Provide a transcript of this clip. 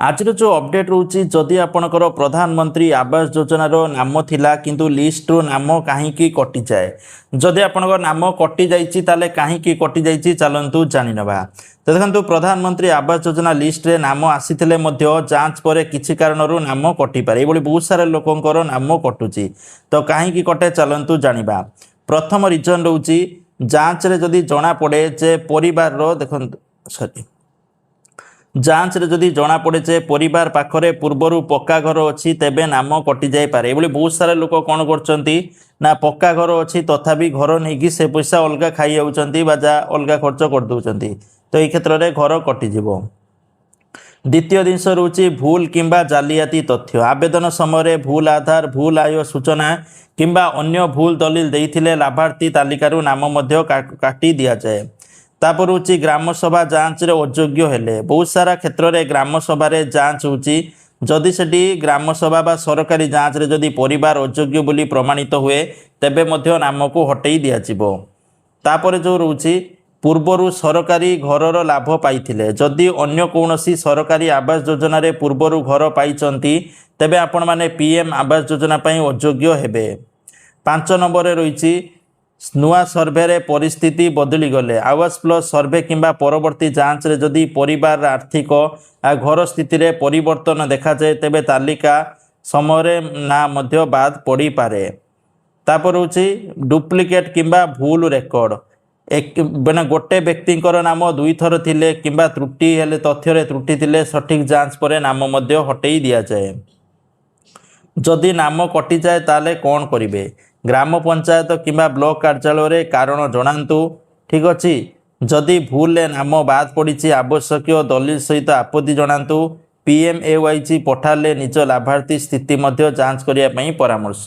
आज जो अपडेट रोचे जदि आपणकर प्रधानमंत्री आवास योजनार नाम थिला किंतु लिस्ट रू नाम कहीं कटि जाए जदि आपणकर नाम कटि जाइछि ताले कहीं कटि जाइछि चलंतु जानि नबा। तो देखंतु प्रधानमंत्री आवास योजना लिस्ट रे नाम आसीथिले मध्य जांच पर किछि कारणरू नाम कटि पारे एबोली बहुत सारा लोकंकर नाम कटुची तो कहीं कटे चलंतु जानिबा। प्रथम रीजन रोची जांच रे जदि जणा पड़े जे परिवार रो देखंतु सॉरी जांच रे जदि जना पड़े जे परिवार पाखरे पूर्वर पक्का घर अच्छी तेबे नाम कटि जाई पारे एबोली बहुत सारा लोक कौन करछंती ना पक्का घर अच्छी तथापि घर नहीं से पैसा अलगा खाई जाउछंती बा जा अलगा खर्च कर दउछंती तो ये क्षेत्र में घर कटिजिवो। द्वितीय जिनस रोचे भूल किंबा जालियाती तथ्य आवेदन समय भूल आधार भूल आय सूचना किंबा अन्य भूल दलिल देइथिले लाभार्थी तालिकारु नाम मध्य काटी दिया जाए। तापर हूँ ग्राम सभा जांच रे अयोग्य हेले बहुत सारा क्षेत्र में ग्राम सभा जांच होची जदि सेठी ग्राम सभा बा सरकारी जांच रे जदि परिवार अयोग्य बोली प्रमाणित हुए तेबे मध्य नाम को हटेई दिया जिवो। तापर जो रोची पूर्वर सरकारी घरर लाभ पाइथिले जदि अन्य कौनसी सरकारी आवास योजना रे पूर्वर घर पाइचंती तेबे आपण माने पीएम आवास योजना पई अयोग्य हेबे। 5 नंबर रही नुआ सर्वे रे परिस्थिति बदली गले आवास प्लस सर्वे किंबा परवर्ती जांच रे जदि परिवार आर्थिक आ घर स्थिति रे परिवर्तन देखा जाए तेबे तालिका समय ना मध्य बाद पड़ी पारे। तापर होची डुप्लिकेट किंबा भूल रेकर्ड एक बेना गोटे व्यक्तिंकर नाम दुई थर थिले किंबा त्रुटि हेले तथ्य रे त्रुटि थिले सठिक जांच परे नाम मध्य हटेई दिया जाए। जदि नाम कटि जाए ताले कौन करिवे ग्राम पंचायत किंबा ब्लॉक कार्यालय रे कारण जणांतु ठीक अछि। जदि भूल नाम बाद पड़ी आवश्यक दलिल सहित आपत्ति जणांतु PMAYG पठाले निज लाभार्थी स्थिति मध्य जांच करिया पई परामर्श।